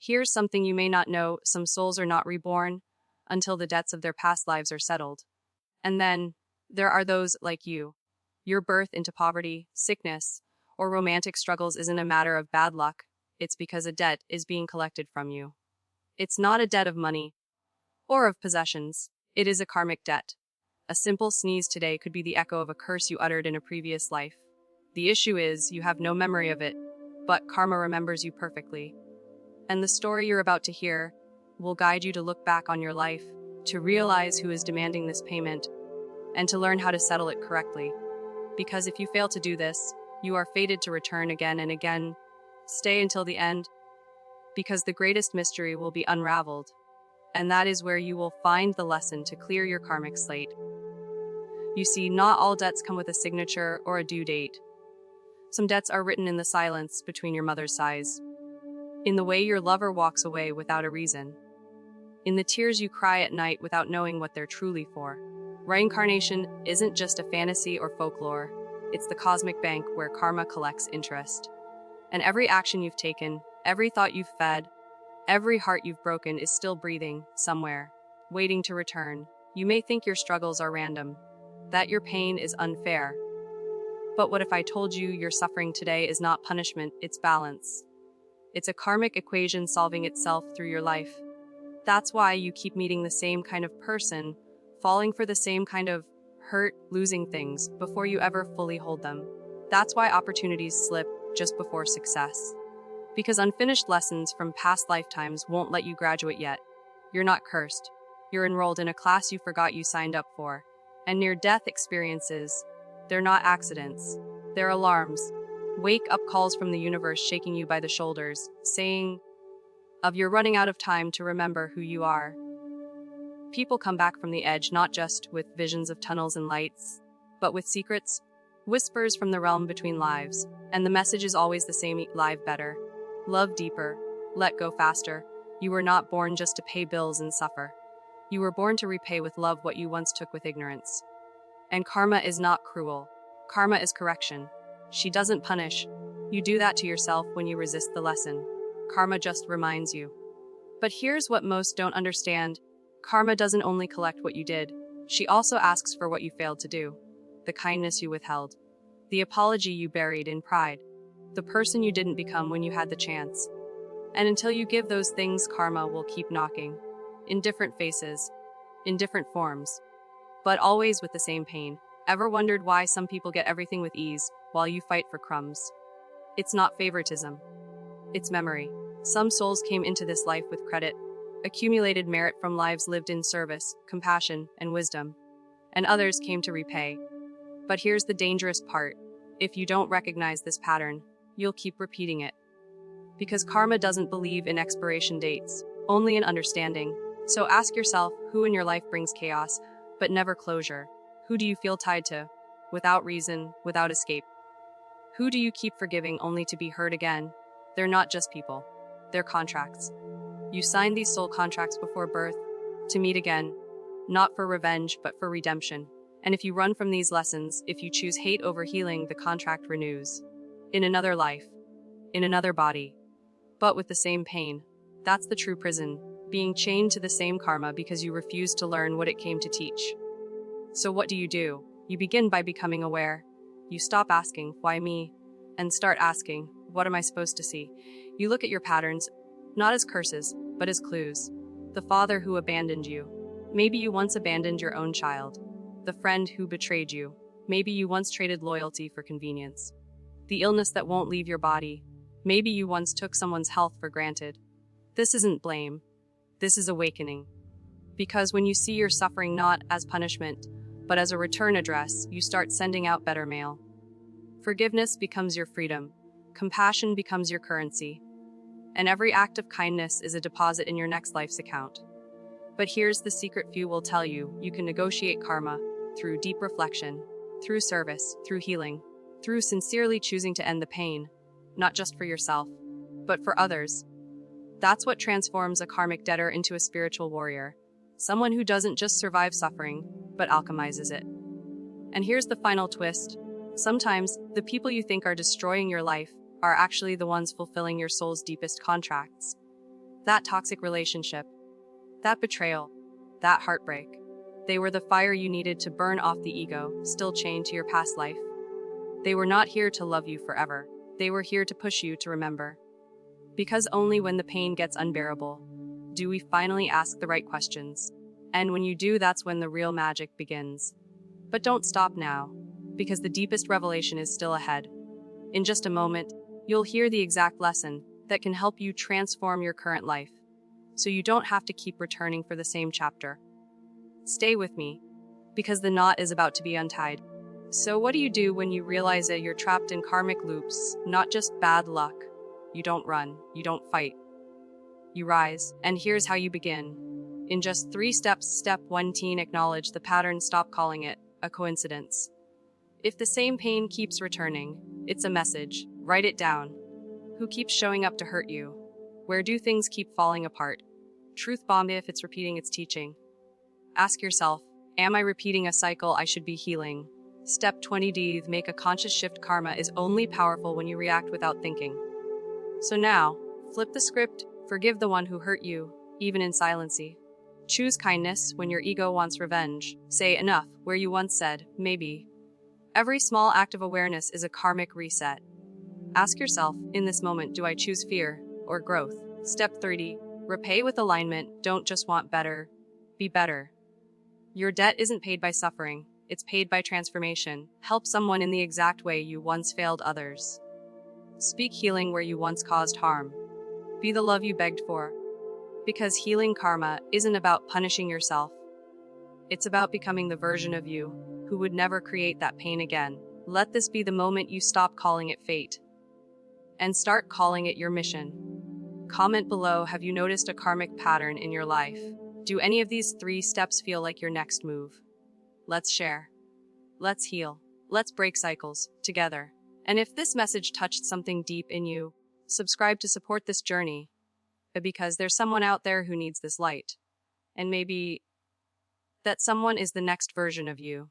Here's something you may not know: some souls are not reborn until the debts of their past lives are settled. And then, there are those like you. Your birth into poverty, sickness, or romantic struggles isn't a matter of bad luck, it's because a debt is being collected from you. It's not a debt of money or of possessions, it is a karmic debt. A simple sneeze today could be the echo of a curse you uttered in a previous life. The issue is, you have no memory of it, but karma remembers you perfectly. And the story you're about to hear will guide you to look back on your life, to realize who is demanding this payment, and to learn how to settle it correctly. Because if you fail to do this, you are fated to return again and again. Stay until the end, because the greatest mystery will be unraveled, and that is where you will find the lesson to clear your karmic slate. You see, not all debts come with a signature or a due date. Some debts are written in the silence between your mother's sighs, in the way your lover walks away without a reason, in the tears you cry at night without knowing what they're truly for. Reincarnation isn't just a fantasy or folklore, it's the cosmic bank where karma collects interest. And every action you've taken, every thought you've fed, every heart you've broken is still breathing somewhere, waiting to return. You may think your struggles are random, that your pain is unfair. But what if I told you your suffering today is not punishment, it's balance? It's a karmic equation solving itself through your life. That's why you keep meeting the same kind of person, falling for the same kind of hurt, losing things before you ever fully hold them. That's why opportunities slip just before success. Because unfinished lessons from past lifetimes won't let you graduate yet. You're not cursed. You're enrolled in a class you forgot you signed up for. And near-death experiences, they're not accidents. They're alarms. Wake-up calls from the universe shaking you by the shoulders, saying, you're running out of time to remember who you are. People come back from the edge not just with visions of tunnels and lights, but with secrets, whispers from the realm between lives. And the message is always the same: live better, love deeper, let go faster. You were not born just to pay bills and suffer. You were born to repay with love what you once took with ignorance. And karma is not cruel. Karma is correction. She doesn't punish. You do that to yourself when you resist the lesson. Karma just reminds you. But here's what most don't understand. Karma doesn't only collect what you did. She also asks for what you failed to do. The kindness you withheld. The apology you buried in pride. The person you didn't become when you had the chance. And until you give those things, karma will keep knocking. In different faces. In different forms. But always with the same pain. Ever wondered why some people get everything with ease, while you fight for crumbs? It's not favoritism. It's memory. Some souls came into this life with credit, accumulated merit from lives lived in service, compassion, and wisdom. And others came to repay. But here's the dangerous part. If you don't recognize this pattern, you'll keep repeating it. Because karma doesn't believe in expiration dates, only in understanding. So ask yourself, who in your life brings chaos, but never closure? Who do you feel tied to, without reason, without escape? Who do you keep forgiving only to be hurt again? They're not just people. They're contracts. You signed these soul contracts before birth, to meet again, not for revenge, but for redemption. And if you run from these lessons, if you choose hate over healing, the contract renews. In another life. In another body. But with the same pain. That's the true prison, being chained to the same karma because you refuse to learn what it came to teach. So what do? You begin by becoming aware. You stop asking, why me? And start asking, what am I supposed to see? You look at your patterns, not as curses, but as clues. The father who abandoned you. Maybe you once abandoned your own child. The friend who betrayed you. Maybe you once traded loyalty for convenience. The illness that won't leave your body. Maybe you once took someone's health for granted. This isn't blame. This is awakening. Because when you see your suffering not as punishment, but as a return address, you start sending out better mail. Forgiveness becomes your freedom. Compassion becomes your currency. And every act of kindness is a deposit in your next life's account. But here's the secret: few will tell you, you can negotiate karma through deep reflection, through service, through healing, through sincerely choosing to end the pain, not just for yourself, but for others. That's what transforms a karmic debtor into a spiritual warrior. Someone who doesn't just survive suffering, but alchemizes it. And here's the final twist. Sometimes, the people you think are destroying your life are actually the ones fulfilling your soul's deepest contracts. That toxic relationship, that betrayal, that heartbreak. They were the fire you needed to burn off the ego, still chained to your past life. They were not here to love you forever. They were here to push you to remember. Because only when the pain gets unbearable do we finally ask the right questions. And when you do, that's when the real magic begins. But don't stop now, because the deepest revelation is still ahead. In just a moment, you'll hear the exact lesson that can help you transform your current life, so you don't have to keep returning for the same chapter. Stay with me, because the knot is about to be untied. So what do you do when you realize that you're trapped in karmic loops, not just bad luck? You don't run, you don't fight. You rise, and here's how you begin. In just 3 steps. Step 1: acknowledge the pattern, stop calling it a coincidence. If the same pain keeps returning, it's a message. Write it down. Who keeps showing up to hurt you? Where do things keep falling apart? Truth bomb if it's repeating its teaching. Ask yourself, am I repeating a cycle I should be healing? Step 20: make a conscious shift. Karma is only powerful when you react without thinking. So now, flip the script, forgive the one who hurt you, even in silency. Choose kindness when your ego wants revenge. Say enough where you once said, maybe. Every small act of awareness is a karmic reset. Ask yourself, in this moment, do I choose fear or growth? Step 30: repay with alignment. Don't just want better, be better. Your debt isn't paid by suffering, it's paid by transformation. Help someone in the exact way you once failed others. Speak healing where you once caused harm. Be the love you begged for. Because healing karma isn't about punishing yourself. It's about becoming the version of you who would never create that pain again. Let this be the moment you stop calling it fate and start calling it your mission. Comment below, have you noticed a karmic pattern in your life? Do any of these 3 steps feel like your next move? Let's share. Let's heal. Let's break cycles together. And if this message touched something deep in you, subscribe to support this journey, because there's someone out there who needs this light. And maybe that someone is the next version of you.